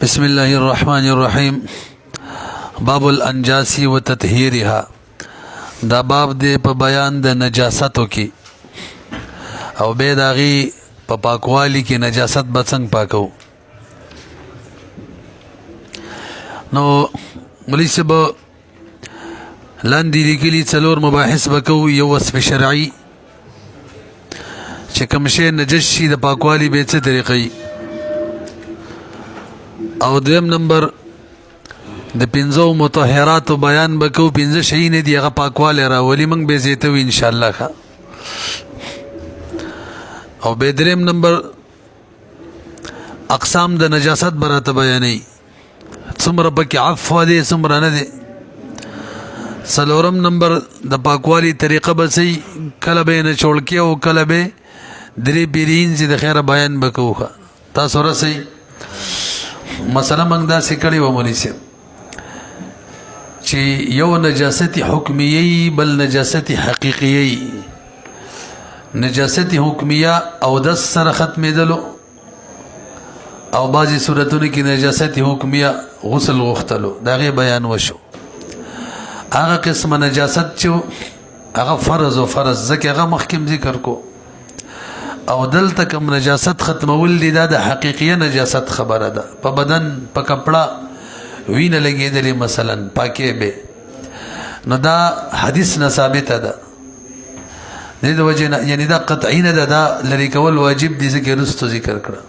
بسم الله الرحمن الرحیم. باب الانجاس و تطهیرها. دا باب دے په بیان د نجاستو کی او به داغي په پاکوالی کی نجاست به څنګه پاکو. نو مولوی صاحب لاندې لیکلي څلور مباحث وکړو. یو وصف شرعي چې کوم شی نجس شي د پاکوالی به څه طریقې، او دویم نمبر د پنځو مطهراتو بیان وکړو. پنځه شی نه دی هغه پاکوالی راولي، موږ به زیته وي ان شاء الله ښه. او به دریم نمبر اقسام د نجاست براته بیانې، څومره پکې عفو دی څومره نه دی. څلورم نمبر د پاکوالی طریقه به صحیح، کله به نه چوړکې او کله به درې بیرین چې د خیره بیان وکړو. تاسو رسئ مسله موږ داسې کړې وه مولوي صاحب چې یو نجاست حکمیه بل نجاست حقیقیه. نجاست حکمیه او د سره ختمېدلو، او بعضې صورتونو کې نجاست حکمیه غسل غوښتلو، د هغې بیان وشو. هغه قسمه نجاست چې هغه فرض و فرض ځکه هغه مخکې ذکر کو، او دلته کوم نجاست ختمول دی دا د حقیقیه نجاست خبره ده. په بدن په کپڑا وینه لګېدلې مثلا پاکې به، نو دا حدیث نه ثابته ده. دې د وجې نه یعنې دا قطعي نه ده، دا لرې کول واجب دي ځکه وروستو ذکر کړه.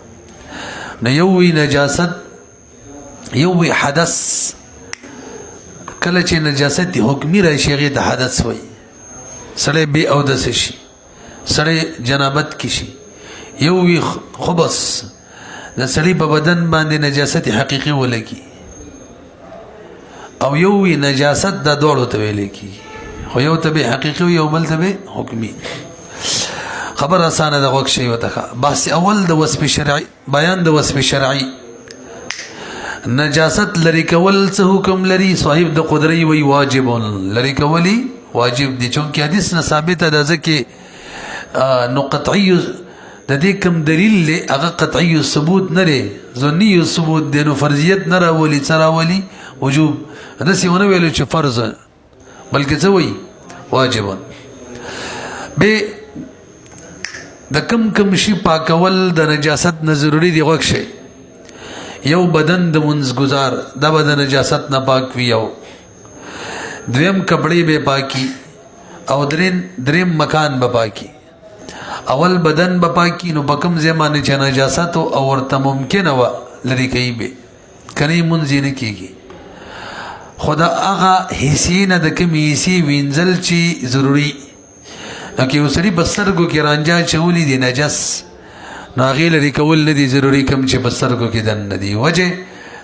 نو یو وی نجاست، یو وی حدث. کله چې نجاست حکمي راشي هغې ته حدث وایي. سړی بې اودسه شي، سړی جنابت کی شي. یو وی خبث، د سړی په بدن باندې نجاست حقیقي ولګي، او یو وی نجاست د دوړو ته ویل کیږي، خو یو ته به حقیقي وي او بل ته به حکمي. خبر اسانه د غوږ شي وته. بحث اول د وصف شرعي، بیان د وصف شرعي. نجاست لري کول څه حکم لري؟ صاحب د قدرې وی واجب لري کولی واجب دي، چونکې حدیث نه ثابته ده. ځکه نو قطعی د دې کوم دلیل له هغه قطعی ثبوت نه لري، ظنی ثبوت دی. نو فرضیت نه راولي، څه راولي؟ وجوب. داسې ونه ویلو چې فرض، بلکې څه وایي؟ واجب. به د کم شي پاکول د نجاست نه ضروري دی. غوږ شي، یو بدن د منځګزار دا به د نجاست نه پاک وي، یو دویم کپړې به پاکي، او دریم مکان به پاکي. اول بدن به پاکي، نو په کوم ځای باندې چې نجاست او ورته ممکنه وه لرې کوي به، کنی مونځ یې نه کېږي. خو د هغه حصې نه د کومې حصې وینځل چې ضروري. نو که یو سړي په سترګو کې رانجه اچولي دي نجس، نو هغې لرې کول نه دي ضروري، کوم چې په سترګو کې دننه دي. وجې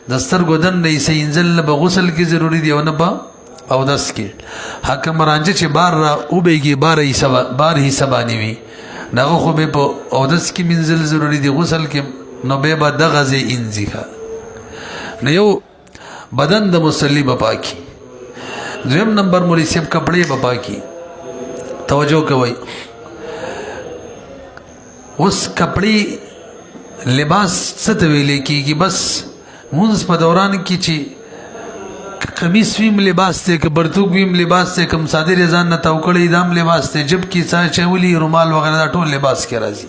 د سترګو دننه حصه وینځل نه به غسل کې ضروري دي او نه به اودس کې. حکم رانجه چې بار را وبهږي بار حصه باندې وي، نو هغه خو به په اودس کې مینځل ضروري دي، غسل کې نو به به دغه ځای انځي. نو یو بدن د مصلي به پاکي. دویم نمبر مولوي صاحب کپړې به پاکي. توجه کوئ، اوس کپړې لباس څه ته ویلې کېږي؟ بس مونځ په دوران کې چې قمیص ویم لباس دی، که برتوک ویم لباس دی، کم صادر ځان نه تاو کړی دام لباس دی، جب کې څه اچولی رومال وغیره دا ټول لباس کې راځي.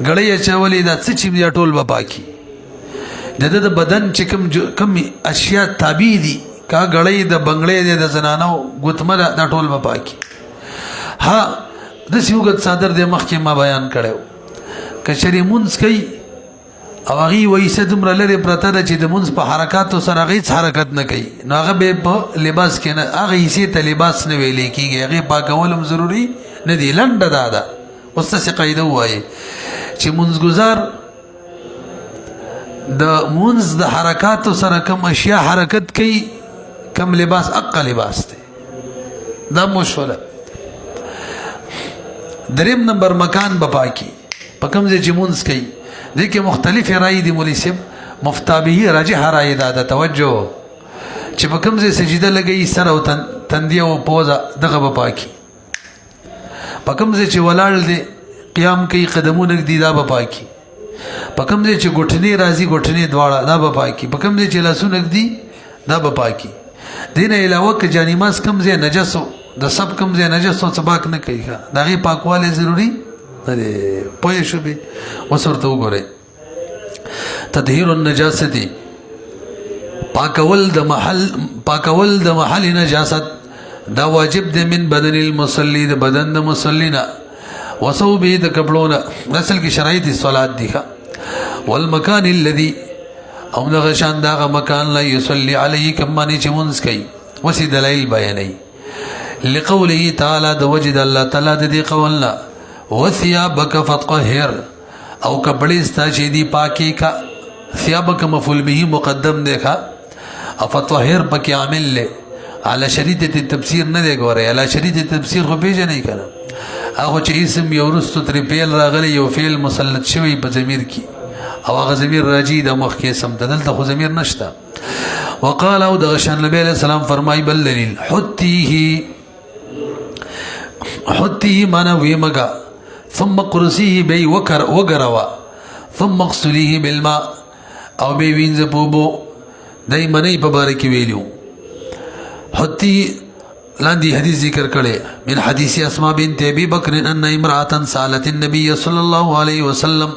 ګړۍ اچولی دا څه چې دا ټول به پاکي. د ده د بدن چې کم اشیا تابع دي، کا ګړۍ د بنګړۍ دی، د زنانو ګوتمه دا ټول به پاکي. ها داسې اوږد صادر دی، مخکې ما بیان کړی و. که چېرې مونځ کوي او هغې ویسه دومره لرې پرته ده چې د مونځ په حرکاتو سره هغه هېڅ حرکت نه کوي، نو هغه به په لباس کې نه، هغه حصې ته لباس نه ویلی کېږي، هغې پاکول هم ضروري نه دي. لنډه دا ده. اوس داسې قاعده ووایي چې مونځګزار د مونځ د حرکاتو سره کم اشیا حرکت کوي، کم لباس اقا لباس دی. دا مشوره. دریم نمبر مکان به پاکي، په کوم ځای چې مونځ کوي. دې کې مختلفې رایې دي مولوي صاحب، مفتابهي راجحه رایې ده. د توجه چې په کوم ځای سجده لګوي، سر او تندی او پوزه دغه به پاکي. په کوم ځای چې ولاړ دی قیام کوي، قدمونه ږدي، دا به پاکي. په کوم ځای چې ګوټنې راځي ګوټنې دواړه دا به پاکي په کوم ځای چې لاسونه ږدي دا به پاکي دې نه علاوه که جانماز کوم ځای نجسو د سب کوم ځای نجسو څه پاک نه کوي ښه د هغې پاکوالی ضروري نه دی پوه شوې اوس ورته وګورئ تطهیر النجاستی پاکول د محل نجاست دا واجب دی من بدن المصلی د بدن د مصلینا وصوبه د کپړونه اصل کې شرایط صلات دي والمکان الذي او دغه شان دغه مکان لا يصلي عليه کمانی چې مونږ کوي وسی دلایل بیانوي لقوله تعالی د وجد الله تعالی د دې قولنا وثيابك فطهر او کپړې ستا چې دی پاکي کا ثيابك مفعول به مقدم دیکھا افطهر پکې عامل له على شریطه تفسیر نه دی ګوره على شریطه تفسیر خو پیژنې کړه هغه چې اسم یو رستو تر پیل راغلی یو فعل مسلط شوی په ضمیر کې او هغه ضمیر راجی د مخ کې سم دلته خو ضمیر نشته وقال او د شان نبی علیہ السلام فرمای بل دلیل حتیه معنا وی مگا ثم قرسیه بی وگروا ثم اغسلیه بالماء او بی وینځ پوبو دای منی په باره کې ویلو حتی لاندې حدیث ذکر کړي من حدیث اسماء بنت ابي بکر ان امراه سالت النبي صلى الله عليه وسلم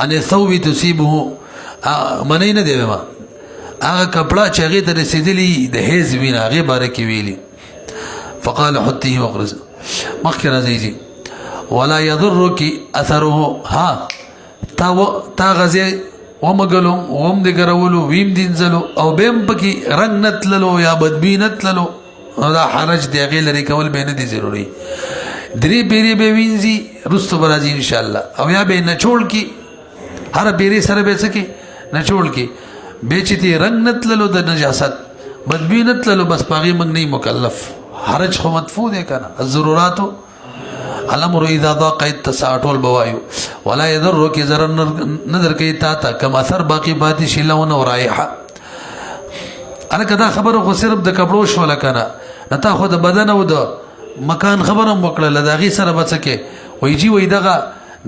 ان ثوب تصيبه منی نه دی ما هغه کپڑا چې هغه ته رسیدلی د هیز وینا هغه باره کې ویلي فقال حتيه وقرز مخکې راځي ولا يضرك اثره ها تا غزه ومګلو وم دې ګرولو ویم دینځلو او بهم پکې رنگ نتللو یا بدبی نتللو دا حرج دی هغې لرې کول به نه دي ضروري درې پیرې به وینځي رستو به راځي انشاءالله او یا به نچوړ کي هر پیرې سره به څه کې نچوړ کي به چې دې رنگ نتللو د نجاست بدبی نتللو بس په هغې موږ نه مکلف حرج خو مدفوع دی که نه الضروراتو الامر اذا ضاق اتسع ټول بوایو ولا يضرك ضرر نظر کوي تا ته کم اثر باقی پاتې شي لون او رایحه الکه دا خبره خو صرف د کپړو شو لکنه نتا خو د بدن او د مکان خبره وکړه لداغي سره بچکه وای جی وای دغه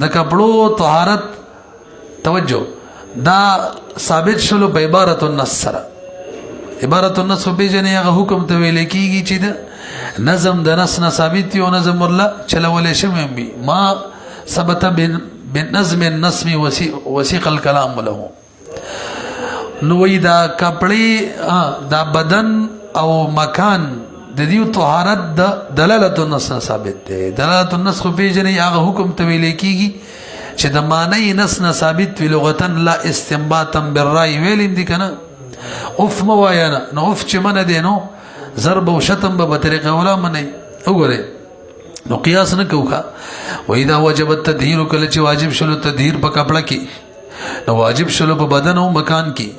د کپړو طهارت توجه دا ثابت شلو په عبارت النص سره عبارت النص په جنې هغه حکم ته ویل کیږي چې نظم د نص نه ثابت یو نظم الله چلولې شوم بي ما ثبت بالنظم النصم وثيق الكلام له نو وی دا کپړې دا بدن او مکان د دې طهارت د دلالت النص ثابت دی دلالت النص خو پیژنې هغه حکم ته ویل کیږي چې د معنی نص نه ثابت وی لغتا لا استنباطا بالرأي ویل دي کنه اوف موایا نو اوف چې من دی نو ضرب او شتم به طریقه ولا منی وګوره نو قیاس نه کوخه و اذا وجب التدهير کله چې واجب شلو تدهير په کپړه کې نو واجب شلو په بدن او مکان کې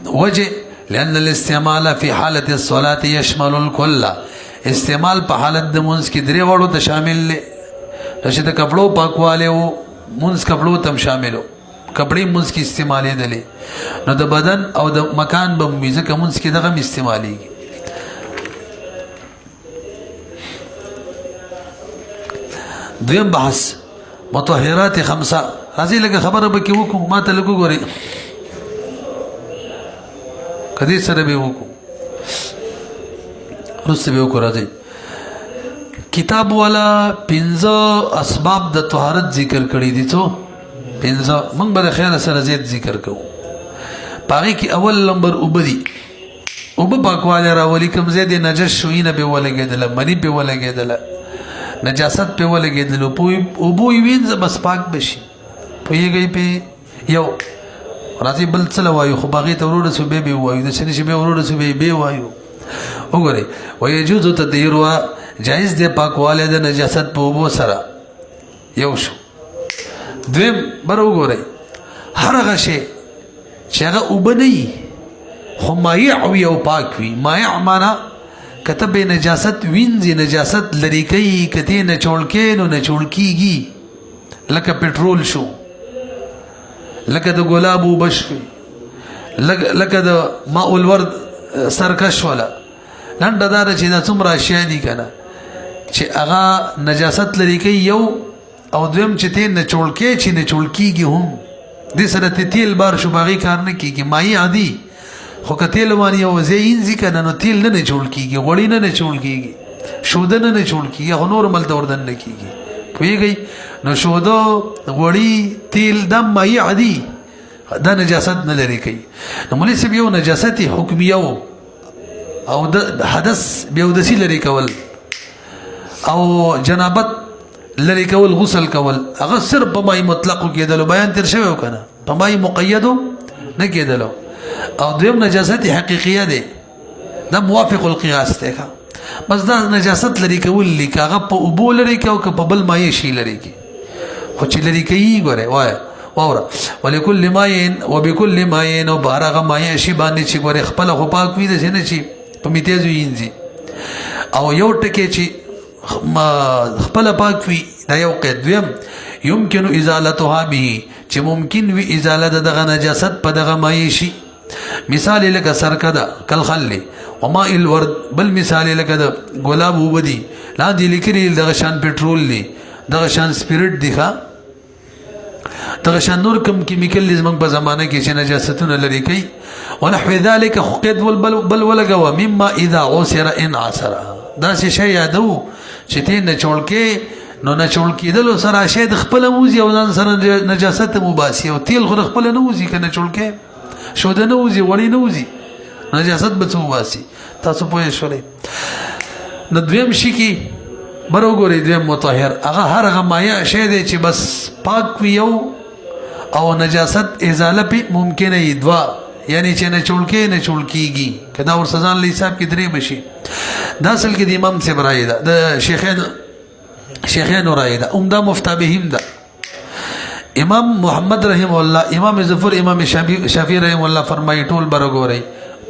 وجه لأن الاستعمال في حالة الصلاة يشمل الكل استعمال په حالت د منځ کې درې وړو ته شامل دی چې د کپړو پاکواله او منځ کپړو تم شاملو کپړې منځ کې استعمالې دي نو د بدن او د مکان به میزه کومس کې دغه استعمالي دویم بحث مطهرات خمسه راځي لکه خبره به کې وکړو ما ته لګو غوري کدي سره به وکړو رسته به وکړو راځي کتاب والا 15 اسباب د طهارت ذکر کړی دي څو 15 موږ به خیر سره زیات ذکر کوو پاره کې اول نمبر وبدي وب پاکواله راولي کوم زیات نجس شوینه به ولګیدل منی به ولګیدل نجاست په ولګیدل او بو وینځ بس پاک بشي پویږي په یو راځي بل څه وایو خو باغې ته ورور سو به وایو د شنه شی به ورور سو به وایو وګورئ ويجوز تطهير جائز دی پاکواله د نجاست په وبو سره یو شو دویم بر وګورئ هر هغه شی چې هغه وبني خو مایع او پاک وي مایع معنا کتب نجاست وینځي نجاست لري کوي کته نه چولکې نو نه چولکیږي لکه پټرول شو لکه د ګلابو بشوي لکه د ماء الورد سرکش ولا لنډه دار چې دا څومره اشیاء دي کنه چې هغه نجاست لري کوي یو او دویم چې ته نه چولکې چې نه چولکیږي هم دې سره ته تیل بار شو باغی کار نه کیږي مایع عادي خو که تیل باندې یو ځای انځي کنه نو تیل نه جوړ کیږي غوړی نه جوړ کیږي شوده نه جوړ کیږي هغه نورمال ته وردن نه کیږي پوهیږئ نو شوده غوړی تیل دا مایع عادي دا نجاست نه لري کوي نو مولوی صاحب یو نجاست حکمیه او د حدث بیودسی لري کول او جنابت لري کول غسل کول هغه صرف په مای مطلق کېدل بیان تر شوی کنه په مای مقید نه کېدل او دویم نجاست حقیقیه ده دا موافق القياس ده بس دا نجاست لري کول لیک هغه په ابو لري کو په بل مای شي لري کی خو چې لري کوي ګوره وای واوره ولکل ماین وبكل ماین او بارغه مای شي باندې چې ګوره خپل خو پاک وي د نه شي په میتیزو یینځي او یو ټکی چې خپل پاک وي دا یو قید دویم يمكن ازالتها به چې ممکن وي ازاله دغه نجاست په دغه مای شي مثال لکه سرکدا کل خل وما الورد بل مثال لکه د ګلاب وبدي لاندې لیکلي دغه شان پټرول دی دغه شان سپیرټ دی ښا دغه شان نور کم کیمیکل زمنګ په زمانه کې چې نجاستونه لري کوي ونحو ذلك قید بل ولګوا مما اذا عسر ان عسر دا شی یادو چې ته نه چولکې نو نه چول کېدل سره شی د خپل موزي او ځان سره نجاست مباسي او تیل خو خپل نه وزي کنه چولکې شو د نه وزي وړي نه وزي نجاست به مباسي تاسو پوه شئ نو دویم شي کې برو ګوري دویم مطهر هغه هر هغه مایع شی دی چې بس پاک ویو او نجاست ازاله په ممکنه ای دوا یعنی چې نه چولکې نه چولکېږي کدا ور سزان له حساب کې درې بشي دا اصل کې د امام سے برای دا د شیخین رای دا عمده مفتابهم دا امام محمد رحم الله امام ظفر امام شافعی رحم الله فرمایي ټول برګوري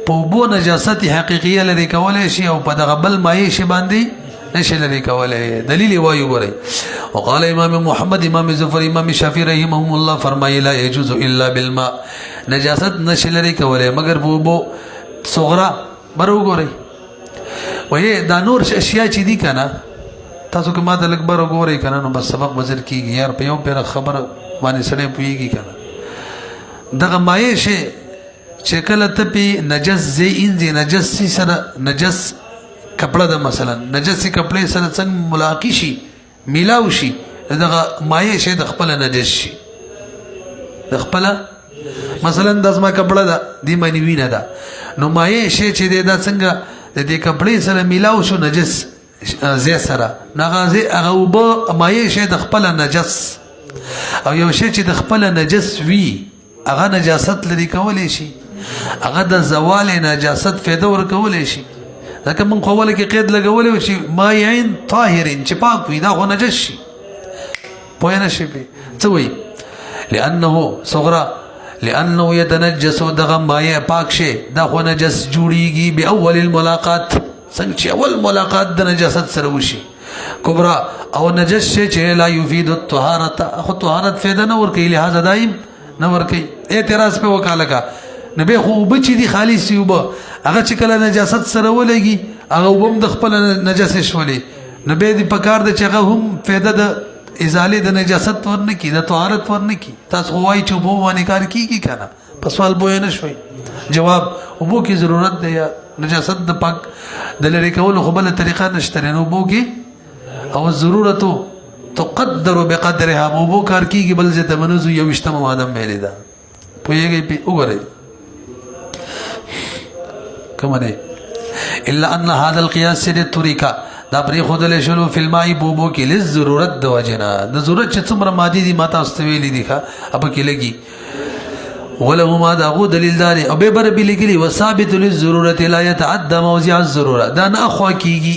په بو نجاست حقیقیه لري کولای شي او په دغه بل مایع شي باندې نشي لري کولای دلیل وایو غوري وقال امام محمد امام ظفر امام شافعی رحمهم الله فرمایي لا يجوز الا بالماء نجاست نشي لري کولای مگر بو صغرا برګوري وې دا نور اشیاء چې دي کنه تاسو کومه د لګبر وګورئ کنه نو بس سبق وزر کیږي یار په یو پیر خبر باندې سړی پويږي کنه دغه مایع شي چې کله ته په نجس زی انځي نجس سره نجس کپڑا ده مثلا نجس کپڑے سره څنګه ملاقات شي میلاو شي دغه مایع شي د خپل نجس شي د خپل مثلا د اسما کپڑا ده دی معنی وینه ده نو مایع شي چې دا څنګه د دې کپڑے سره میلاو شو نجس زی سره نغازي هغه وب مایع شي د خپل نجس او یو شی چې د خپل نجس وی هغه نجاست لري کولای شي هغه د زوال نجاست فایده ور کولای شي لکه من قوله کې قید لګولې شي مایعين طاهرين چې پاک وي دا خو نجس شي پوه نه شي څه وي لانه صغرا لانه يتنجس دغه مایع پاک شي دا خو نجس جوړيږي به اول الملاقات څنګه چې اول ملاقات د نجاست سره وشي کبرا او نجس شي چې لا يفيد الطهارت خو طهارت فایده نه ور کوي لہذا دایم نه ور کوي اعتراض په وکاله کا نبی خو بچی دي خالص یوب هغه چې کله نجاست سره ولګي هغه وبم د خپل نجس شولې نبی دې پکار د چغه هم فایده د ازاله د نجاست ورنه کی د طهارت ورنه کی تاسو وای چې وبو باندې کار کیږي کنه په سوال بوې نه شوي جواب وبو کی ضرورت دی نجاست د پاک د لری کول خو بل طریقه نشته نو وبو کی او ضرورت تقدر بقدرها وبو کار کیږي بل ځته منوز یو اشتم ادم ویل دا پوهیږي په وګورئ كمان الا ان هذا القياس للطريقه دا پرې خودل شنو فلمای بوبو کې لضرورت د وجنا د ضرورت چې څومره مادي دي ماته استویلې دي ښه اب کې لګي وله ما دا غو دلیل دار او به بر به لګي وثابت للضرورت لا يتعدى موضع الضروره دا نه اخوا کیږي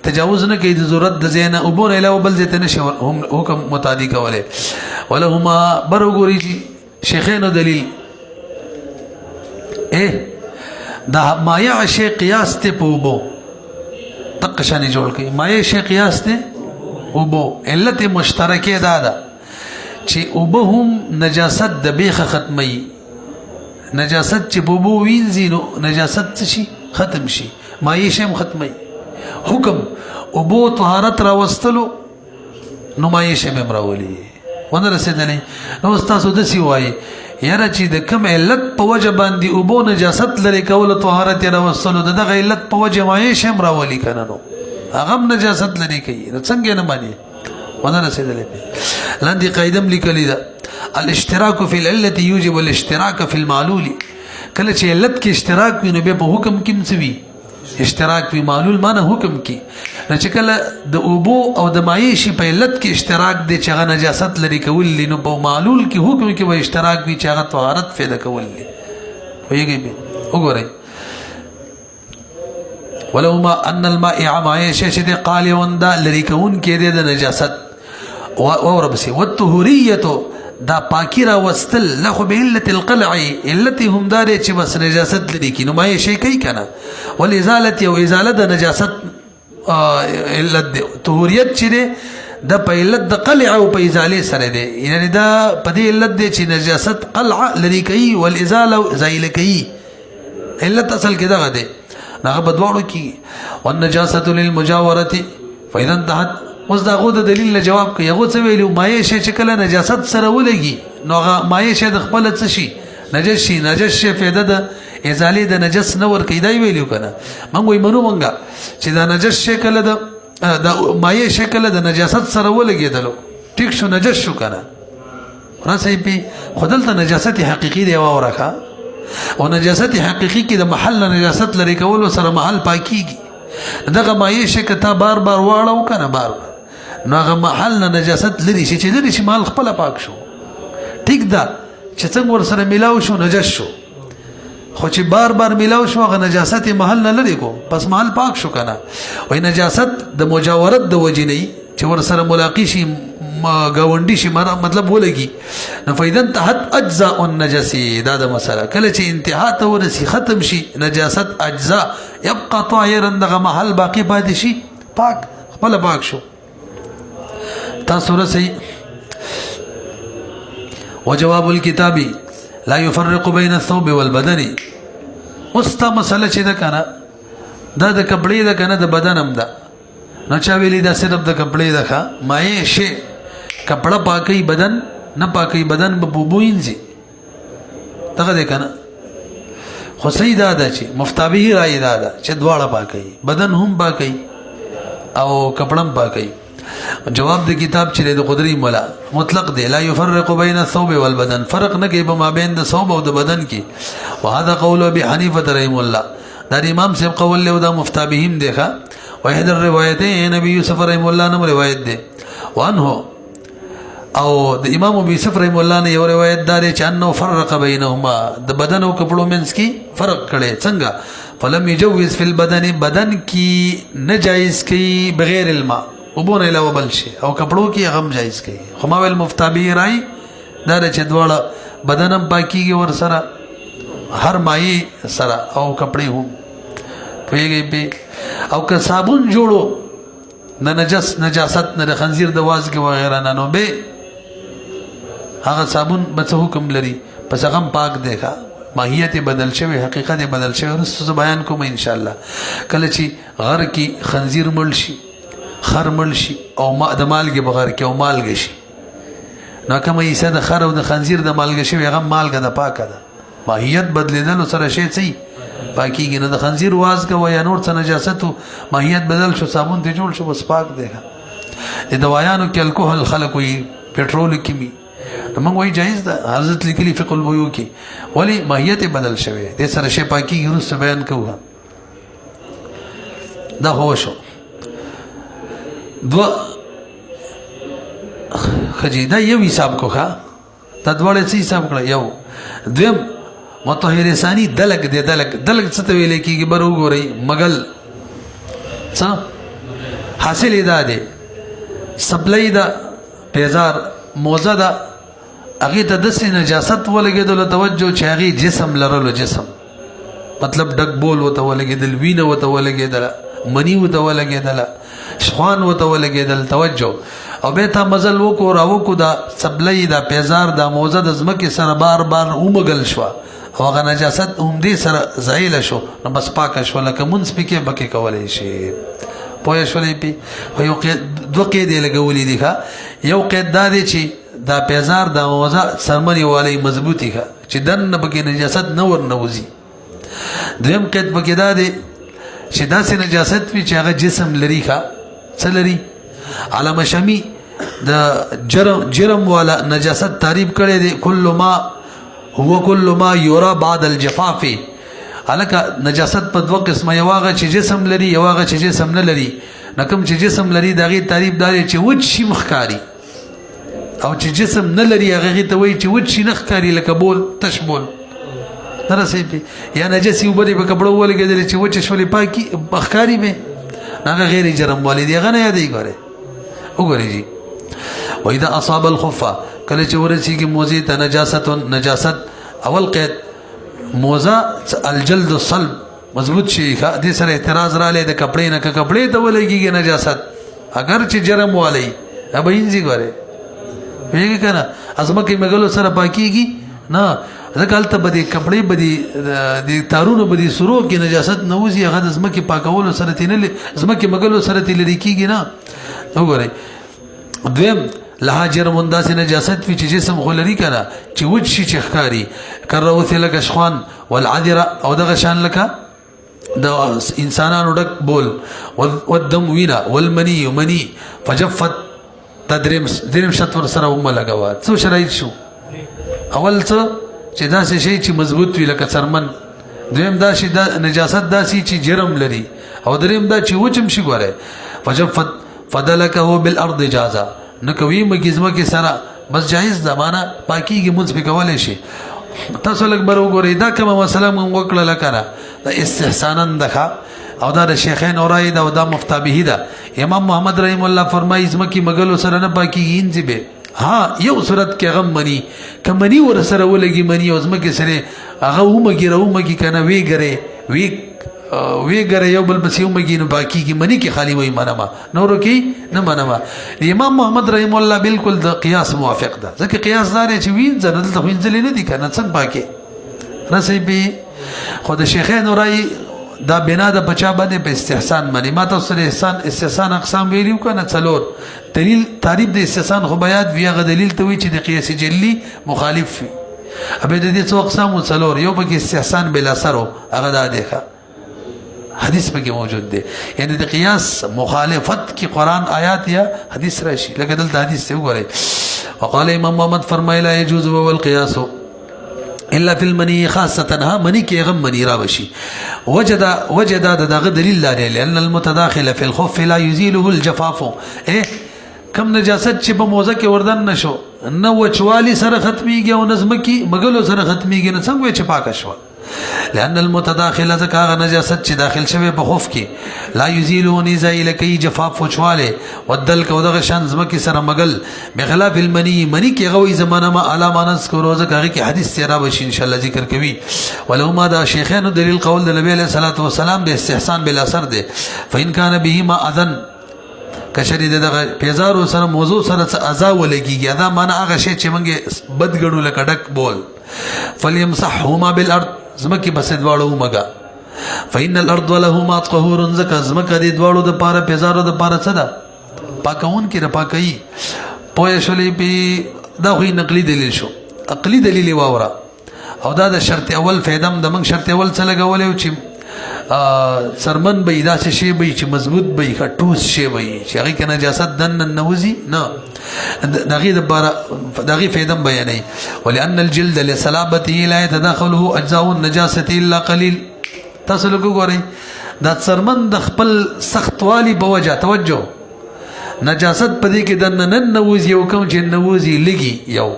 تجاوز نه کوي د ضرورت د زینا او بون اله بل ځته نشي هم حکم متعدی کوله ولهما برغوري شیخین دلیل دا مایع شی قیاس ته پوبو تقشانی جوړ کړي مایع شی قیاس ته وبو علت مشترکه دا چې وبو هم نجاست د بیخه ختمي نجاست چې بوبو وینځي نو نجاست شي ختم شي مایع شی ختمي حکم وبو طهارت را وستلو نو مایع شی مراولي ونه رسېدلې. نو تاسو داسې وایي یاره چې د کوم علت په وجه باندې اوبو نجاست لرې کولو طهارت یې راوستلو د دغه علت په وجه مایش هم راولي که نه نو هغه هم نجاست لرې کوي نو څنګه یې نه ماني ونه رسېدلې. لاندې قاعده هم لیکلې ده الاشتراک فی العلة یوجب الاشتراک فی المعلول. کله چې علت کې اشتراک وي نو بیا په حکم کې هم څه وي اشتراک وي. معلول معنی حکم کې نو چې کله د اوبو او د مایع شي په علت کې اشتراک دی چې هغه نجاست لري کول دي نو په معلول کې حکم کې به اشتراک وي چې هغه طهارت پیدا کول دي. پوهېږئ به وګورئ ولو ما ان المائع مایع شی چې دی قالعا دا لري کوونکی دی د نجاست واوره پسې والطهوریة دا پاکی را وستل لخو به علت القلع علت هم دار چې بس نجاست لري کی نو مایع شی کوي کنه والازاله او ازاله د نجاست علت طهوریت چې دی د په علت د قلع او په ازاله سره دی یعنی دا په دې علت دی چې نجاست قلع لري کوي والازاله زایل کوي علت اصل کې دغه دی هغه بدواړو کی والنجاسه للمجاوره فاذا انتهت. اوس دا غو د دلیل له جواب کوي هغه څه ویلو مایع شی چې کله نجاست سره ولګي نو هغه مایع شی د خپل څه شي نجس شي نجس شي فایده د ازاله د نجس نه ور کوي دا ویلو کنه موږ وي منو مونږه چې دا نجس شی کله د مایع شی کله د نجاست سره ولګیدلو ټیک شو نجس شو کنه راسي په خدل ته نجاست حقيقي دی وراخه او نجاست حقيقي کې د محل نجاست لري کول سره محل پاکيږي دغه مایع شی کته بار بار واړو کنه بار نو هغه محل نجاست لري شي چې لري شي محل خپل پاک شو ټیک ده چې څنګه ور سره ملاو شو نجس شو خو چې بار بار ملاو شو هغه نجاست محل نه لري کو پس محل پاک شو کنه وای نجاست د مجاورت د وجنی چې ور سره ملاقات شي گاونډي شي مطلب ولګي نو فایده انتهت اجزاء النجس دا د مسله کله چې انتها ته ورسي ختم شي نجاست اجزاء يبقى طاهرا دغه محل باقی پاتې شي پاک خپل پاک شو. تاسو رسي وجواب الكتاب لا يفرق بين الثوب والبدن. وستا مسله چې دا کنه دا د کپړې دا کنه د بدن هم ده نو چا ویلي دا صرف د کپړې ده ښه مایع شی کپڑا پاکی بدن نه پاکی بدن به بوبوینځي دغه ده کنه خو صحیح دا ده چې مفتابه رائے دا ده چې دواړه پاکی بدن هم پاکی او کپڑا هم پاکی. جواب د کتاب چې د قدري مولا مطلق دی لا يفرق بين الثوب والبدن فرق نه کوي په مابین د ثوب او د بدن کې. وهذا قول ابي حنيفه رحمه الله دا امام صاحب قول له دا مفتابهم دیکھا واحد الروایتین ابي يوسف رحمه الله نوم روایت دی وانه او د امام ابي يوسف رحمه الله نه یو روایت دار چې انه فرق بينهما د بدن او کپړو منځ کې فرق کړي څنګه فلم يجوز في البدن بدن کې نجایز کی بغیر الماء وبون علاوه بل شي او کپړو کې غم جایز کی خو ما ویل مفتابی راي دار چې دواړه بدنم پاکيږي ور سره هر مایي سره او کپړې هم پیږي به او که صابون جوړو نه نجاست نه خنزیر د واز کې وغیرہ نه نو به هغه صابون به حکم لري پس هغه پاک دیکھا ماهیت بدل شوی حقیقت بدل شوی رسو بیان کوم ان شاء الله. کله چې غر کې خنزیر مړ شي خر مړ شي او ما د مالګه بغیر کې او مالګه شي نو کومه یې د خر او د خنزیر د مالګه شوی هغه مالګه د پاکه ده ماهیت بدلیدل سره شي صحیح پاکیږي نه د خنزیر واز کا یا نور څه نجاست ماهیت بدل شو صابون ته جوړ شو بس پاک دی. د دوايانو کې الکحل خلق وي پټرول کیمی موږ وایي جایز ده حضرت لیکلي فقه البيوع کې ولی ماهیت بدل شوی د سره شي پاکیږي رس بیان کوه دا هو شو دو خجیدا یو حساب کوه تدوړې څه حساب کړ یو دویم مطهر ثانی دلک دی دلک څه ته ویل کېږي بر وګورئ مغل څه حاصل ادا دی سپلای دا پیزار موزه دا هغه ته د نجاست ولګېدل توجه چې هغه جسم لرلو جسم مطلب ډک بول وته ولګېدل وینه وته ولګېدل منی وته ولګېدل شخوان وته ولګېدل توجه او به تا مزل وکړو راوکو دا سپلای دا پیزار دا موزه د زمکه سره بار بار اومګل شو او هغه نجاست هم دې سره زایل شو نو بس پاک شو لکه مونږ پکې بکې کولای شي پوه شولې پی یو دوه قید لګولې دي ښا یو قید دا دی چې دا پیزار دا موزه سرمنی والی مضبوطی ښه چې دننه پکې نجاست نه ورنوځي. دویم قید پکې دا دی چې داسې نجاست وي چې هغه جسم لري ښه څه لري. علامه شمی د جرم والا نجاست تعریف کړی دی کل ما یورا بعد الجفاف. هلکه نجاست په دوه قسمه یو هغه چې جسم لري یو هغه چې جسم نه لري. نه کوم چې جسم لري د هغې تعریف دا دی چې وچ شي مخکاري او چې جسم نه لري هغې ته وایي چې وچ شي نه ښکاري لکه بول تش بول نه رسېږي یا نجس یې اوبه دې په کپړو ولګېدلې چې وچې شولې پاکي ښکاري مې هغه غیر جرم والی دی هغه نه یادوي. وګورئ جي واذا اصاب الخف کله چې ورسېږي موزې ته نجاست اول قید موزه الجلد الصلب مضبوط شي دې سره اعتراض رالی د کپړې نه که کپړې ته ولګېږي نجاست اگر چې جرم والی ابه انځي ګورې ویږي که نه ازمکې مګلو سره پاکېږي نه ځکه هلته به دې کپړې به د تارونو به دې سرو کې نجاست نه وځي هغه د ځمکې پاکولو سره تې نه ځمکې مګلو سره تې لرې کېږي نه. وګورئ دویم لها جرمون داسې نجاست وي چې جسم خو لري که نه چې وچ شي چې ښکاري کروثې لکه شخوان والعذره او دغه شان لکه د انسانانو ډک بول والدم وینا والمني مني فجفت دریم شرط ورسره وملګوه. څو شرایط شو؟ اول څه چې داسې شی چې مضبوط وي لکه څرمن. دویم دا چې نجاست داسې چې جرم لري او دریم دا چې وچم شي ګوره فجفت فدلکه بالارض جازه نه کوي مګي ځمکې سره بس جایز ده معنا پاکیږي مونځ پې کولی شي. تاسو لږ بر وګورئ دا کومه مسله مونږ وکړله که نه دا استحسانا ده او دا د شیخین اورای ده او دا مفتابهي ده. امام محمد رحم الله فرمایي ځمکې مګلو سره نه پاکیږي انځي به ها یو صورت کې هغه مني که مني ور سره ولګي مني او ځمکې سره هغه ومګي راومګي که نه ویګره یو بل پسې ومګي نو پاکیږي مني کې خالي وایي منمه نورو کې نه منمه. امام محمد رحم الله بالکل د قیاس موافق ده ځکه قیاس دا دی چې وینځه نه دلته خو وینځلې نه دي که نه څنګه پاکې رسئ به خو د شیخین اورای دا بنا د بچا باندې په استحسان باندې ما تاسو سره استحسان اقسام ویلیو کنه څلور دلیل تعریف د استحسان خو بیات وی هغه دلیل ته وی چې د قیاس جلی مخالف وي. ابه د دې څو اقسام څلور یو پکې استحسان بلا سر هغه دا دی حدیث پکې موجود دی یعنی د قیاس مخالفت کی قرآن آیات یا حدیث راشي لکه دلته حدیث ته وګورئ. وقال امام محمد فرمایلا يجوز والقياس الا في المني خاصه ها مني کې غم مني را وشي وجد دغه دلیل لري لان المتداخل في الخف لا يزيله الجفاف. کم نجاست چې په موزه کې وردن نشو نه وچوالي سره ختميږي او نظم کې مګلو سره ختميږي نه څنګه چې پاک شو لان المتداخل ذکر نجاست چې داخل شوی په خوف کې لا يزيله نزايل کوي جفاف وچواله ودل کو دغه شان زمکه سره مګل بخلاف المني مني کې غوي زمانه ما علامانس کو روزه کوي کې حدیث تیرا بشي ان شاء الله ذکر کوي. ولو ما دا شیخین دلیل قول د نبی عليه الصلاه والسلام به استحسان بلا اثر ده فان كان به ما اذن کشری دغه پیزارو سره موضوع سره اذا ولګي دا معنا هغه شی چې منګه بدګړو لکه ډک بول فليمسحهما بالارض زمکه بس دواړو مګه فإن الارض له ما طهور زکه زمکه دې دواړو د پاره پیزارو د پاره څه ده پاکون کې را پاکي پوه شولې په دا خو نقلي دلیل شو عقلي دلیل واوره او دا د شرط اول فیدم د من شرط اول څه لګولې چې سرمن به داسې شی به چې مضبوط به ټوس شی به چې هغه کې نجاست دن نوزي نه دغه د بار دغه فیدم بیانې ولئن الجلد لصلابته لا يتداخله اجزاء النجاسه الا قليل. تاسو وګورئ دا سرمن د خپل سختوالي په وجه توجه نجاست په دې کې دن نه نوزي او کوم چې نوزي لګي یو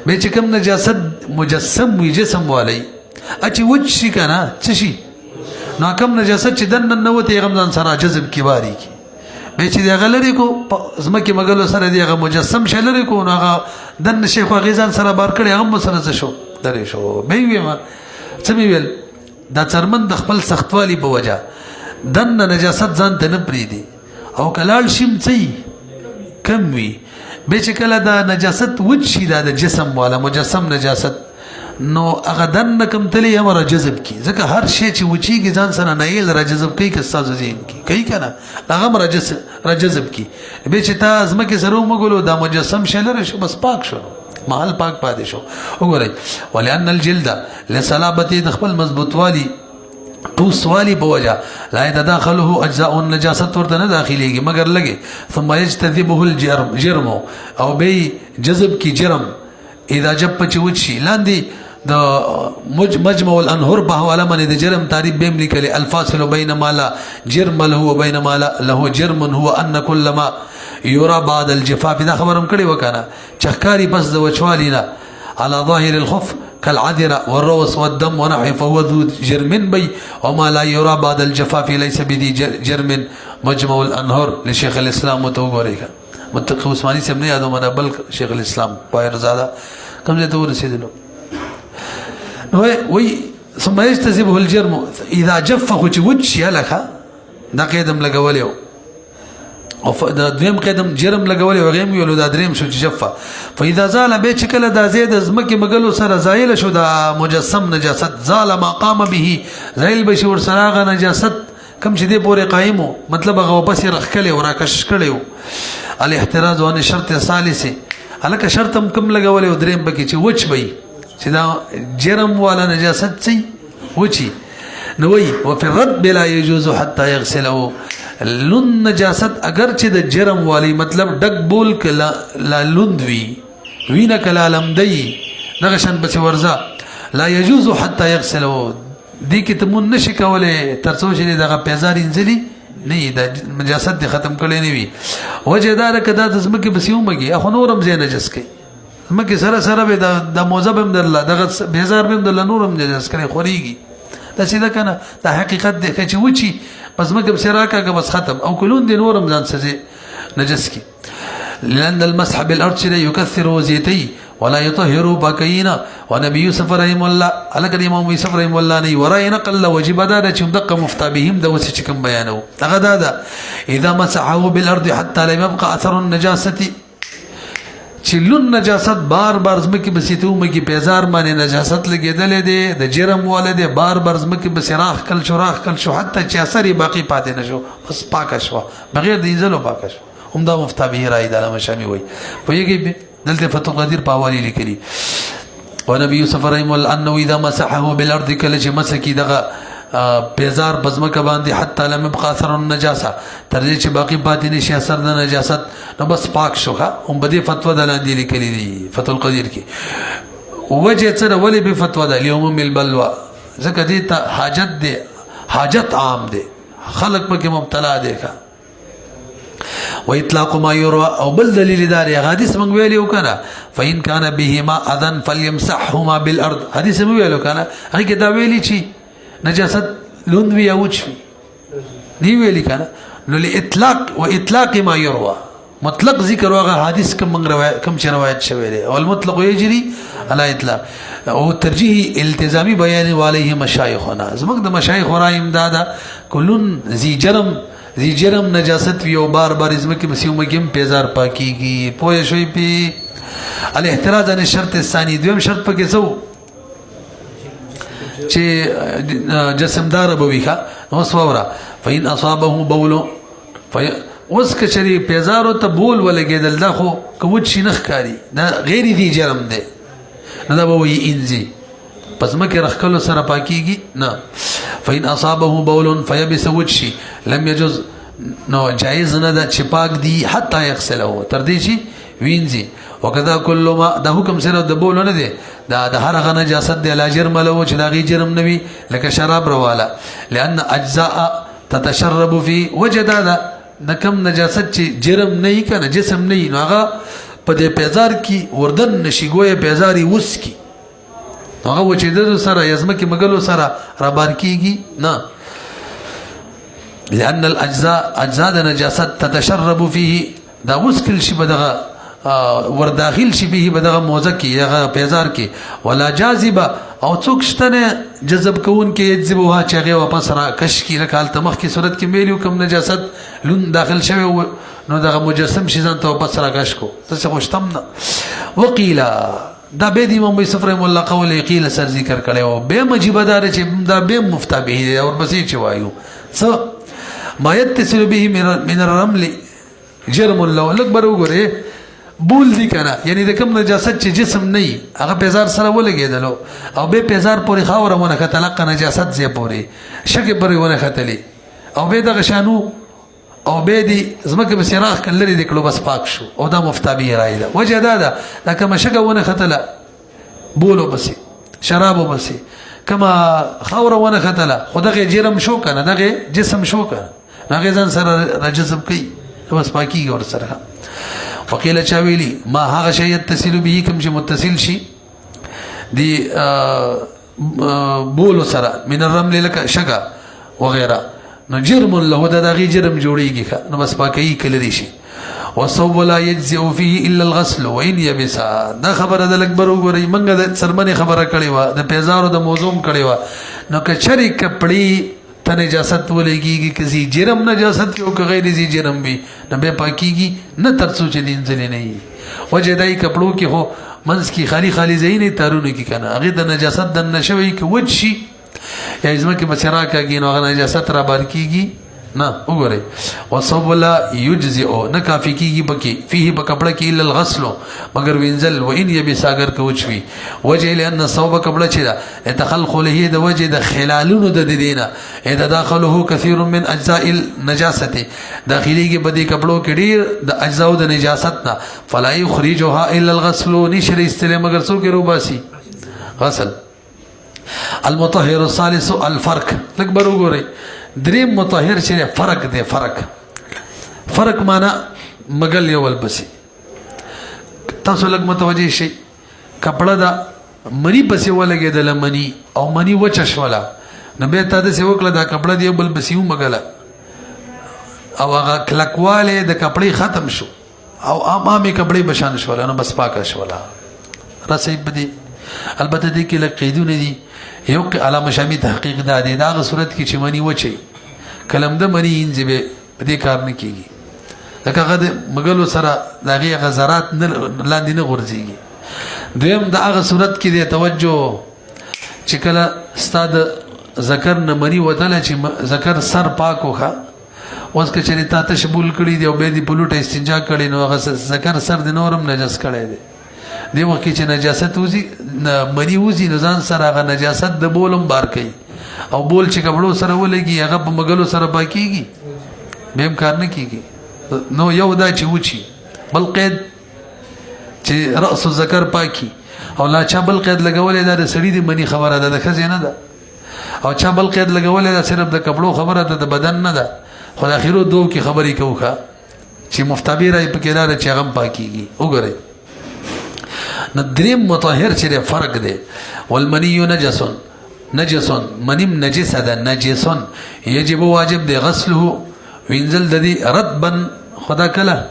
به چې کوم نجاست مجسم وي جسم والی اچي وچ شي کنه څه شي نو کوم نجاست چې دن نه وته غمزان سره جذب کیواري کی به چې دی غلری کو زمکه مګلو سره دی غ مجسم شلری کو نو غ دن شیخ غیزان سره بار کړي هم سره څه شو درې شو به وی ما څه ویل دا چرمن د خپل سختوالي په وجه دن نجاست ځان ته نه پریدي او کلال شیم څي کم وی به چې کله دا نجاست وچ شي دا د جسم والا مجسم نجاست نو هغه دننه کوم تللی هم را جذب کی ځکه هر شی چې وچیږي ځان سره نایل را جذب کوي که ستاسو ذهن کې کوي که نه هغه هم را جذب کی بیا چې تا ځمکې سره ومږلو دا مجسم شی لرې شو بس پاک شو محل پاک پاتې شو وګورئ ولأن الجلد لصلابته د خپل مضبوطوالي ټوسوالي په وجه لا يتداخله اجزاء النجاست ورته نه داخليږي مگر لګي ثم يجتذبه الجرم او به جذب کی جرم اذا جب پچوچی لاندې د مجمع الانهر په حواله باندې د جرم تعریف به لیکل الفاصل بین ما لا جرم له وبين ما له جرم هو ان كل ما يرى بعد الجفاف دا خبرم کړي وکنه چخکاری پس د وچوالینا على ظاهر الخف كالعذرة والروس والدم ونحو فهو ذو جرم بي وما لا يرى بعد الجفاف ليس بذي جرم مجمع الانهر لشيخ الاسلام متوغوريك متقي عثماني سے نے یادو منا بل شیخ الاسلام بایر زاده کم ته ورسېدلو نو وی ثم يجتذبه الجرم اذا جف وجه لك دا قدم لګولیو او دا دویم قدم جرم لګولې وغیم یو دا دریم شو جفا فاذا زال به چکل دا زید ازمکه مغلو سره زایل شو دا مجسم نجاست زال ما قام به زایل بشي ور سراغه نجاست کم چې دې پورې قائمو مطلب هغه پس رخکلې ورا کش کړو الاحتراز وان شرط ثالثه الکه شرطم کم لګولې دریم بکی چې وچ بي چې دا جرم والا نجاست سي وچی نو وی وفي الرد بلا يجوز حتى يغسله لون نجاست اگر چې د جرم والی مطلب ډک بول کلا لا لوند وینا کلا لمدی نغشن بس ورزا لا يجوز حتى يغسله دي کې تمون نشي کوله ترڅو چې دغه پیزار انځلي نه د نجاست ختم کړي نه وي وجه دار کدا د زمکه بس یو مګي اخو نورم زین نجس کوي زمکه سره سره به د موزبم درله دغه پیزار بهم د نورم نجس کوي خوريږي دا سیده کنه دا حقیقت دی چې وچی بس مګم سراکا که بس ختم او کلون دي نورم ځان سزي نجس کی لأن المسح بالأرض لا يكثر وزيتي ولا يطهر باكينا ونبي يوسف رحمه الله على كلمة امام يوسف رحمه الله ني ورای نقل وجب دا چې دقه مفتا بهم دا وسې کوم بیانو هغه دا اذا مسحه بالأرض حتى لا يبقى اثر النجاسه چې لون نجاست بار بار زمکه بسیتو مګي پیزار باندې نجاست لګیدل دي د جرم والده بار بار زمکه بسراخ کل شو حتی چې اثر باقی پاتې نشو بس پاک شو بغیر د ایزلو پاک شو همدا مفتا به رای د مشامي وي په یګي دلته فتح القدير په حواله لیکلي ونبي يوسف رحمه الله انه اذا مسحه بالارض کله چې مسکی دغه پیزار بزمکه باندې حتی لم يبقى اثر النجاسه تر دې چې باقی پاتې نشي اثر د نجاست نو بس پاک شوخه هم بده فتوا د لاندې لیکلي دي فتح القدير کې وجه څه ولې به فتوا د اليوم البلوى ځکه دې ته حاجت دي حاجت عام دي خلق پکې مبتلا دي کا واطلاق ما يروى او بل دلیل دار حدیث موږ ویلو کنه فإن كان بهما اذن فليمسحهما بالارض حدیث موږ ویلو کنه هغه دا ویلي چې نجاست لون وی او چوي دی ویلی کنه نو لاطلاق و اطلاق ما يروى مطلق ذکر واغه حدیث کوم روایت کوم روایت شوی دی او المطلق يجري على اطلاق او ترجیح التزامی بیان علیه مشایخنا زموږ د مشایخ را امدادا کلون ذی جرم نجاست وی او بار بار اسمه کې مسیو مګم پیزار پاکیږي پوه شوی پی الاحتراز عن الشرط الثاني دویم شرط پکې څو چې جسمدار بويخه نو سوورا فإن اصابه بول اوس کچري پیزارو ته بول ولګیدل دا خو کوم شي نخ کاری دا غیر دي جرم دی نه دا وې انځي پس مکه رخکلو سره پاکيږي نه فإن اصابه بول فيبس وجهي لم يجوز نو جائز نه دا چې پاک دي حتی يغسله تر دې شي وینځي وکذا كل ما دا حکم سره د بول نه دی دا د هر غنه جسد دی لا جرم له چې دا غي جرم نوي لکه شراب رواله لأن اجزاء تتشرب في وجدادا نکم نجاست چې جرم نه کنه جسم نه نو هغه په دې پیزار کې وردن نشي ګویا پیزاري وس کی هغه و چې د سره یزمکه مګلو سره رابار کیږي نه لأن الاجزاء نجاست تتشرب فيه دا وسکل شي بدغه ورداخل شي به بدغه موزه کې یا پیزار کې ولا جاذبه او څوک شتنه جذب کون کې یجذبها چغه واپس را کش کی رکال تمخ کی صورت کې میلیو کم نجاست لون داخل شوی نو دغه مجسم شي ځان ته واپس را کش کو څه خوشتم نه وقیلا دا به د امام یوسف رحم الله قول قیل سر ذکر کړی او به مجیبه دار چې دا به مفتا به دی او بسې چې وایو څه ما يتصل به من الرمل جرم له لک بر وګوره بول دي کنه یعنی د کوم نجاست چې جسم نه هغه پیزار سره ولګېدلو او به پیزار پورې خاور مونږه کتلقه نجاست زی پورې شګه پورې ونه ختلی او به دغه شانو او به دي زمکه به سراخ کلري د کلو بس پاک شو او دا مفتابي راي ده وجه دا دا کوم شګه ونه ختله بولو بس شرابو بس کما خاور ونه ختله خدغه جرم شو کنه دغه جسم شو کنه هغه ځان سره رجسم کوي بس پاکي ور سره وقيل چاويلي ما هغه شی يتصل به کوم چې متصل شي دي بولو سره من الرمل لك شګه وغيرها نو جرم له دا دغه جرم جوړيږي نو بس پاکي کلري شي والصوب لا يجزئ فيه الا الغسل وان يبس دا خبره د اکبر وګورئ منګه د سرمنه خبره کړې و د پیزارو د موضوع کړې و نو کچري کپړی ته نجاست ولګيږي کسي جرم نجاست او غیر زي جرم به نه به پاکيږي نه تر څو چې دین ځلې نه وجه دای کپړو کې هو منس کی خالی زینې تارونه کې کنه هغه د نجاست د نشوي کې وجشي یا ازمه کې بچرا کېږي نو هغه نجاست را بار کېږي نه وګورئ وصب لا يجزئ نه کافي کېږي بکی فيه بکپړه کې الا الغسل مگر وینزل وان يبي ساګر کوچوي وجه لئن صوب کپړه چې دا تخلق له د وجه د خلالونو د دینه اذا داخله كثير من اجزاء النجاسه داخلي کې بدی کپړو کې ډیر د اجزاء د نجاست نه فلا يخرجها الا الغسل نشر استلم مگر څو کې روباسي غسل المطهر الثالث الفرق لک برو ګورئ دریم مطهر چې فرق دی فرق معنا مګل یو ولبسي تاسو لګ متوجي شي کپڑا دا منی پسې ولګېدل منی او منی وچشولا نو به تا د څه وکړه دا کپڑا دی بل بسیو مګلا او هغه کلکواله د کپړې ختم شو او عامه کپړې بشان شولا نو بس پاکه شولا رسې بدی البته دې کې لقیدونه دي یو علامه شامی تحقیق دا دی دا صورت کې چې منی وچی کلم د منی انځ به دې کار نه کیږي دا هغه مګلو سره دغه غزرات نه لاندې نه غورځيږي دویم دا هغه صورت کې دی توجه چې کله استاد ذکر نه منی وتل چې ذکر سر پاک وخا اوس که چې تا تشبول کړی دی او به دې پلوټه استنجا کړي نو هغه ذکر سر د نورم نجس کړي دی دی وخت چې نجاست وزي منی وزي نزان سره هغه نجاست د بولم بار کوي او بول چې کبړو سره ولګي هغه په مګلو سره پاکيږي بهم کار نه کیږي نو یو دا چې وچی بل قید چې راس ذکر پاکي او لا چا بل قید لګولې دا د سړي د منی خبره ده د خزینه ده او چا بل قید لګولې دا صرف د کپړو خبره ده د بدن نه ده خو د اخیرو دوه کې خبرې کوخه چې مفتابی راي په کې دا چې هغه پاکيږي وګورئ ندریم مطهر چې فرق دی والمنی نجس منیم نجس ده نجس یجب واجب دی غسله وینزل د دې رطبا خدا کله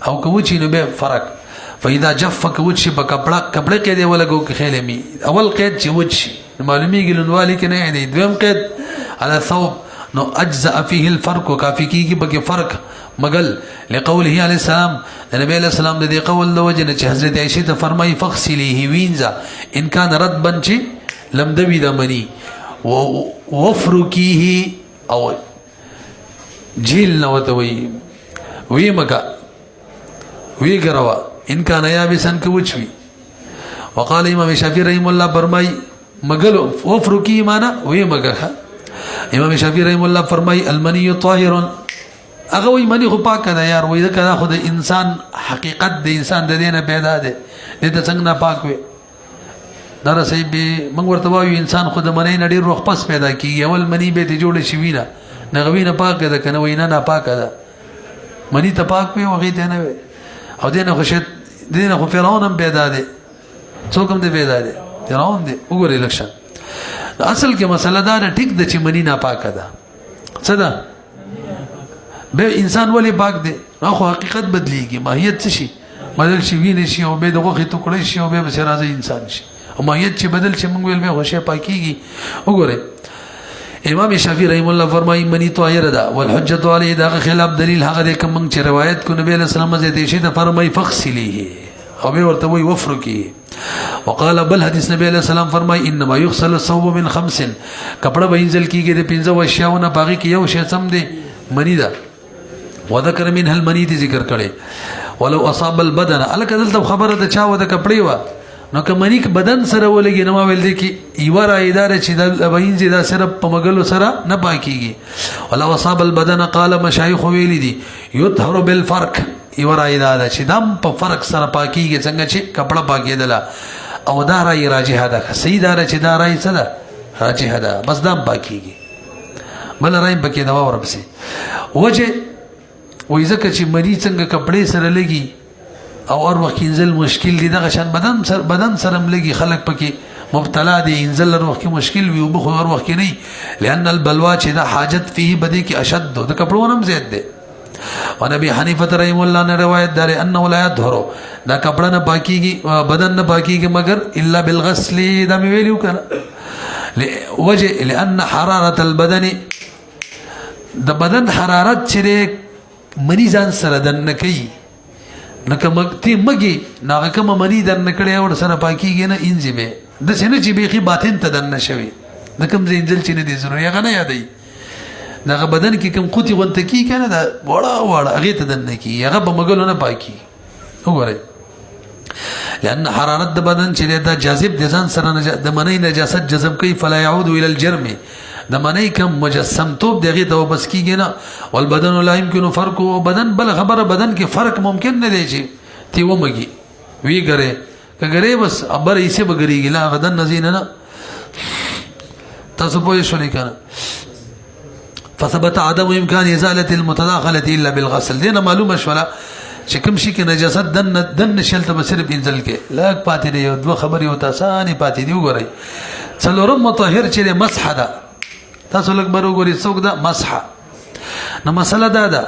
او کوچی نو به فرق فاذا جف کوچی په کپڑا کې دی ولګو کې خیلمی اول قید چې وچی معلومیږي لنوالي کې نه دی دویم قید على ثوب نو اجزاء فيه الفرق وكافي کیږي بګي فرق مګل لقوله عليه السلام نبی علیہ السلام د دې قول د وجه نه چې حضرت عائشہ ته فرمایي فغسلیه وینزا ان کان رطبا چې لم دوی د منی وفرکیه او جیل نو ته وی مکا وی ګروا ان کان یابسن کوچوي وقال امام شافعی رحم الله فرمایي مګل وفرکی معنا وی مګه امام شافعی رحم الله فرمایي المنی طاهر هغه وی منی خو پاک ده یار وای دا کله خو د انسان حقیقت د انسان د دینه پیدا ده د څنګه نه پاک وي دا رسې به موږ ورته وایو انسان خو د منی نړۍ روح پس پیدا کیږي اول منی به د جوړ شي وینا نغوی نه پاک ده کنه وینا نه پاک ده منی ته پاک وي وغه ته نه وي او دینه خو شت دینه خو فرعون هم پیدا ده څوک هم دې پیدا ده فرعون دې وګورئ لکشن اصل کې مسله دا نه ټیک د چې منی نه پاک ده څه ده به انسان ولی پاک دی خو حقیقت بدلیږي ماهیت څه شي بدل شي ویني شي او به دغه ټوکړې شي او به بس راځي انسان شي او ماهیت چې بدل شي موږ ویل به خوشي پاکيږي وګوره امام شافعي رحم الله فرمایي منی طاهر ده والحجه علی دا خلاف دلیل هغه کوم چې روایت کو نبی له سلام زه دې شي ته فرمایي فغسلیه او به ورته وی وفرکی. وقال بل حدیث نبی علیہ السلام فرمای انما یغسل الثوب من 5 کپڑا وینځل کیږي د 15 اشیاونه باقي کې یو شی سم دی منی دا وذكر منها المنی دي ذکر کړي ولو اصاب البدن الک دلته خبره د چا و د کپړې و نو که منی بدن سره ولګي نو ما ویل دي کې ایواره اداره چې د وینځي دا صرف په مګلو سره نه پاکيږي ولو اصاب البدن قال مشايخ ویل دي يطهر بالفرق ایواره اداره چې دم په فرق سره پاکيږي څنګه چې کپڑا پاکيدله او دا راي راجحه ده صحیح دار چې دا راي څه ده راجحه ده بس دم پاکيږي بل راي پکې دا ورپسې وجه وې ځکه چې مری څنګه کپڑے سره لګي او اور وخت انزل مشکل دي دغه شان بدن سره لګي خلق پکې مبتلا دي انزل ور وخت مشکل وي او بخو ور وخت نه لئن البلوا چې دا حاجت فيه بدی کې اشد د کپړو نم زیات دي. ونبي حنیفه رحم الله نے روایت دار انه لا يطهر دا کپڑا نه پاکيږي بدن نه پاکيږي مگر الا بالغسل دا مې ویلو کنه وجه لان حراره البدن د بدن حرارت چې مریضان سره دن کوي نو کمکتی مګي ناغه کوم منی دن کړي اور سره پاکيږي نه انځي به د سینې چې بيخي باطن ته دن نشوي د کوم زینجل چې نه دي ضروري هغه نه یادای دغه بدن کې کوم قوتي غونته کی کنه دا وړه هغه ته دن کی هغه به مګلو نه پاکي وګورئ لأن حرارت د بدن چې دا جاذب د ځان سره د منی نجاست جذب کوي فلا يعود الى الجرم د منی کم مجسم توب دغه ته بس کیږي نه والبدن لا يمكن فرق بدن بل خبره بدن کې فرق ممکن نه دی چې تی ومږي وی ګره کګره بس ابر ایسه بګریږي لا غدن نزین نه تاسو په شو لیکنه فثبت عدم امكان ازاله المتداخله الا بالغسل دینه معلومه شولا چې کوم شي کې نجاست دن شلته به صرف انزل کې لا پاتې دی یو دوه خبرې او تاساني پاتې دی وګورئ څلورم مطهر چې مسح ده تاسو لږ برو ګوري څوک دا مسح نو مسله دا ده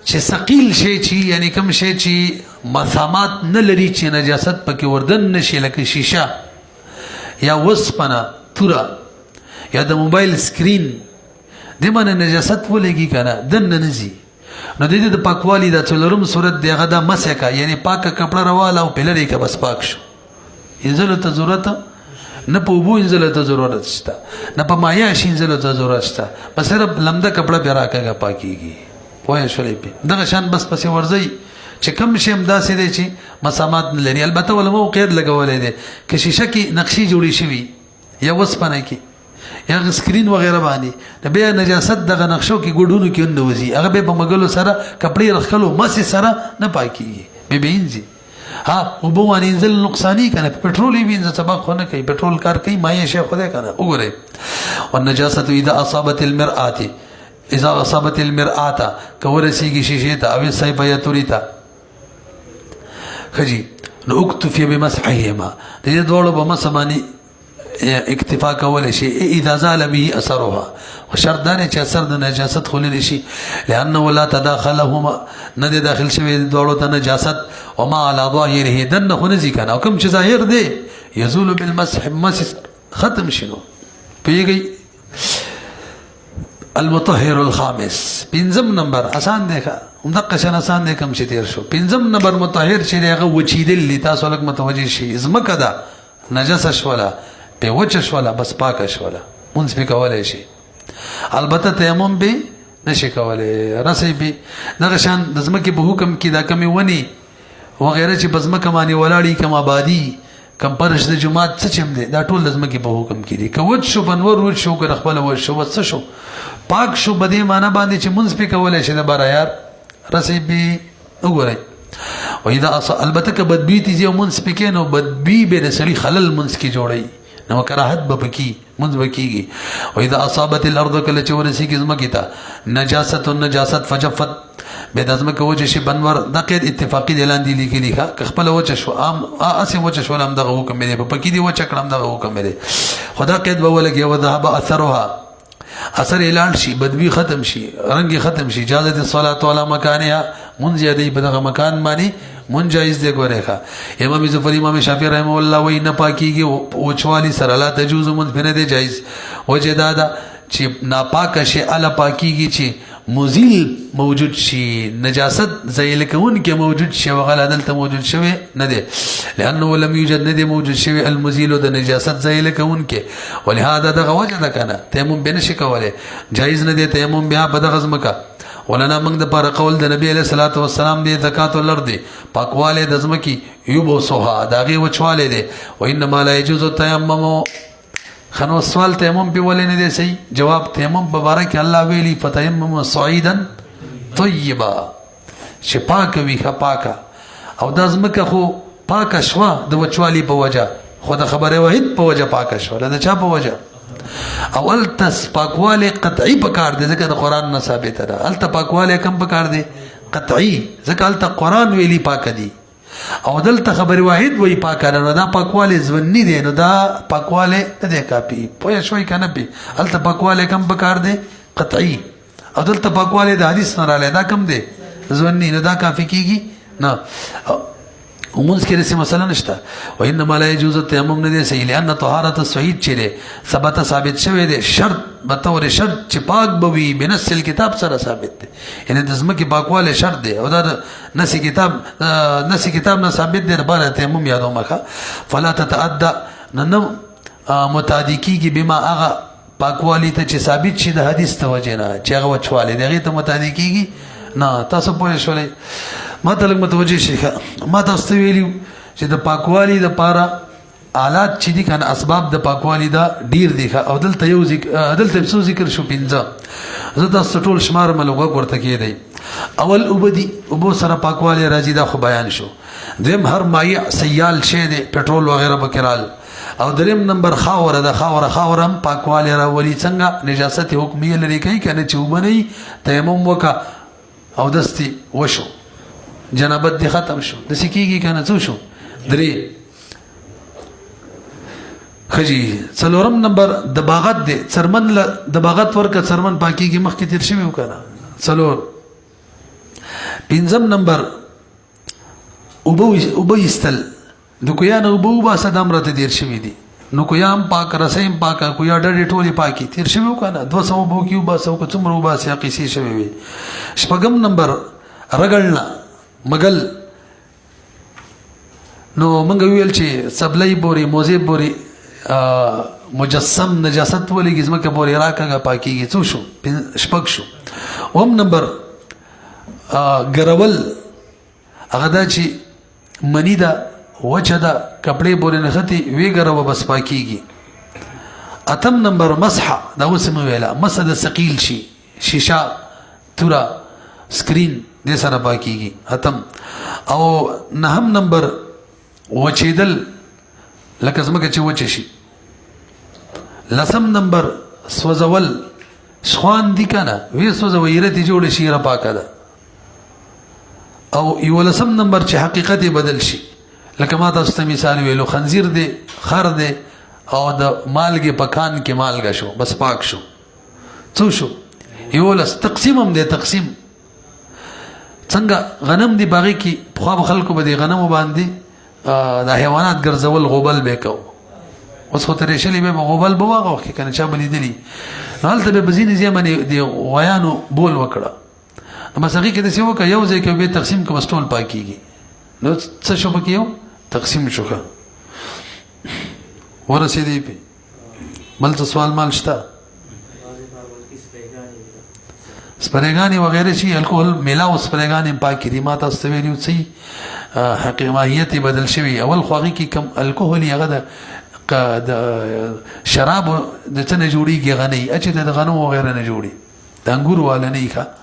چې ثقيل شي چې یعنی کوم شي چې مسامات نه لري چې نجاست پکې وردن نشي لکه شیشه یا وسپنه توره یا د موبایل سکرین د باندې نجاست ولګي کنه دن نه نزي نو د دې د پاکوالي د څلورم صورت دیغه دا مسح کا یعنی پاک کپڑا رواله او پلری کا بس پاک شو انزل ته ضرورت نه په وبو انزل ته ضرورت شته نه په مایا شي انزل ته ضرورت شته بس صرف لمده کپڑا به راکاګه پاکيږي پوهه شولې په دغه شان بس پسې ورځي چې کم شي امداسې دي چې مسامات نه لري البته ولمو قید لګولې دي که شیشه کې نقشې جوړې شوی یا وسپنه کې یا سکرین وغیرہ باندې د بیا نجاست دغه نقشو کې ګډونو کې نوځي هغه به په مګلو سره کپړې رخلو مس سره نه پاکيږي به بینځي ها وبو باندې انزل نقصانی کنه پټرول وینځ سبق خو نه کوي پټرول کار کوي مایه شي خدای کنه وګوره والنجاسه اذا اصابت المرآه اذا اصابت المرآه کورسیږي شیشه ته او سایبه توریتا خجی نو اکتفی بمسحهما د دې دوړو په مسمانی اکتفا کول شي اذا زال به اثرها وشرط دانه چې اثر د نجاست خلل شي لانه لا تداخلهما نه داخل شوی دوړو ته نجاست وما على ظاهره دن خو نزي کنه کوم چې ظاهر دی يزول بالمسح مسح ختم شنو پیږي المطهر الخامس پنځم نمبر آسان دی همدغه شان آسان دی کوم چې تیر شو پنځم نمبر مطهر چې هغه وچیدل تاسو لک متوجي شي زمکه ده نجس شولا په وچ شولا بس پاک شولا مونږ په کولای شي البته تیمم به نشي کولای رسې به دغه شان د زمکه په حکم کې دا کمی ونی وغیرہ چې بزمکه معنی ولاړی کما آبادی کم پرش د جماعت څه چم دي دا ټول لازمه کې په حکم کې دي کوت شو بنور ور شو کر خپل ور شو بس شو پاک شو بده معنی باندې چې مونږ په کولای شي د بار یار رسې به وګورئ و اذا البته که بدبی تیزی او مونږ په کې نو بدبی به رسلی خلل مونږ کې جوړي نو کراهت به پکی مونږ بکیږي و اذا اصابت الارض کله چې ورسی کې زمکه تا نجاست فجفت به دزمه کې وجه شي بنور د قید اتفاقی اعلان دی لیکلی ښه خپل وجه شو اسه وجه شو لم دغه حکم دی په پکی دی وجه کړم دغه حکم دی خدا قید به ولګي و ذهب اثرها اثر اعلان شي بدبی ختم شي رنگ ختم شي اجازه الصلاه علی مکانها منځ دی په دغه مکان باندې مون جایز دی ګوره ښه امام ظفر امام شافعی رحم الله وای نه پاکیږي او چوالی سره لا تجوز مون نه دی جایز وجه دا چې ناپاک شي الا پاکیږي چې مزیل موجود شي نجاست زایل کون کې موجود شي وغلا دلته موجود شوی نه دی لانه لم يوجد نه دی موجود شوی المزیل د نجاست زایل کون کې ولهذا دغه وجه ده کنه تیمم به نشي کوله جایز نه دی تیمم بیا په دغه ځمکه ولنا موږ د پر قول د نبی علیہ الصلوۃ والسلام دی زکات الارض پاکواله د ځمکی یوبو سوها داغه وچواله دی و انما لا يجوز التيمم خنو سوال تیمم په ولې نه دی صحیح جواب تیمم مبارک الله ویلی فتیمم صعیدا طیبا شپاک وی خپاکا او د ځمکه خو پاک شوا د وچوالی په وجه خو د خبره واحد په وجه پاک شوا د چا په وجه اول تس پاکواله قطعی پکار دی ځکه د قران نه ثابت ده ال پاکواله کم پکار دی قطعی ځکه ال قران ویلی پاک دی او دلته خبر واحد وی پاک نه دا پاکواله ځونی دی نو دا پاکواله نه دی کافی پوه شوي کنه به ال پاکواله کم پکار دی قطعی او دلته پاکواله د حدیث نه رااله دا کم دی ځونی نه دا کافی کیږي نه ومنځ کې رسې مسله نشته و انما لا يجوز التيمم نه دی صحیح لأن طهارت الصعید چې ثابت شوی دی شرط بطور شرط چې پاک بوي بنص الكتاب سره ثابت دی یعنی د ځمکې پاکواله شرط دی او دا نص کتاب نه ثابت دی لپاره تیمم یادو مخه فلا تتعدى نن متعدی کیږي بما هغه پاکوالی ته چې ثابت شي د حدیث توجه نه چې هغه وچواله دغه ته متعدی کیږي نه تاسو پوه شئ ما ته لږ متوجه شي ما تاسو ویلو چې د پاکوالی د پاره آلات چې دي کنه اسباب د پاکوالی دا ډیر دي او دلته یو دلته څو ذکر شو پنځه زه تاسو ټول شمار ملوغه ورته کېدی اول وبدي وبو سره پاکوالی راځي دا خو بیان شو دیم هر مایع سیال شی دی پټرول وغیرہ بکرال او دریم نمبر خاور د خاورم پاکوالی راولي څنګه نجاست حکمیه لري کوي کنه چې وبني تیمم وکا او دستی وشو جنابت دی ختم شو د سکیږي کنه څو شو درې خجی څلورم نمبر د باغت دی څرمن د باغت ورکه څرمن پاکیږي مخکې تیر شوی وکنه څلور پنځم نمبر اوبه استل د کویا نه اوبه با صدام راته تیر شوی دی نو کویام پاک رسیم پاک کویا ډېر ټولي پاکي تیر شوی وکنه 200 بو کیو با سو څومره وبا سیا قصې شوی وي شپږم نمبر رګړنا مګل نو مونږ ویل چې سبلای بوري موزه بوري مجسم نجاست ولې گزمه کې بوري راکګه پاکيږي څو شو شپږ شو اوم نمبر ګرول هغه دا چې منی دا وچه دا کپڑے بوري نختی وی ګرو بس پاکيږي اتم نمبر مسح دا وسم ویلا مسح د ثقيل شي شیشه تورا سکرین دې سره پاکيږي ختم او نهم نمبر وچیدل لکه زمکه چې وچ شي لسم نمبر سوزول شخوان دي کنه وې سوزویره دي جوړ شي را پاکه ده او یو لسم نمبر چې حقیقت بدل شي لکه ما تاسو ته مثال ویلو خنزیر دی خر دی او د مالګه پکان کې مالګه شو بس پاک شو څو شو یو لس تقسیم هم دی تقسیم څنګه غنم دی باغی کې خو خلکو به دی غنم باندې د حیوانات ګرځول غوبل به کو اوس خو ترې شلې به غوبل به واغه کې کنه چا بلی دلی حالته به بزین زمانه دی ویانو بول وکړه مساقي کې د سیو کا یو ځای کې به تقسیم کوم ستول پاکيږي نو څه شو پکې یو تقسیم شوکا ورسېدې په بل څه سوال مال شته سپریګانی وغیرہ شي الکوهل میلاو سپریګانی پاکي دي ما تاسو ته ویلو چې حقیقت بدل شوی اول خواږي کې کم الکوهل هغه د شراب د څه نه جوړیږي غنی اچې د غنم وغیرہ نه جوړي د انګور والا نه ښه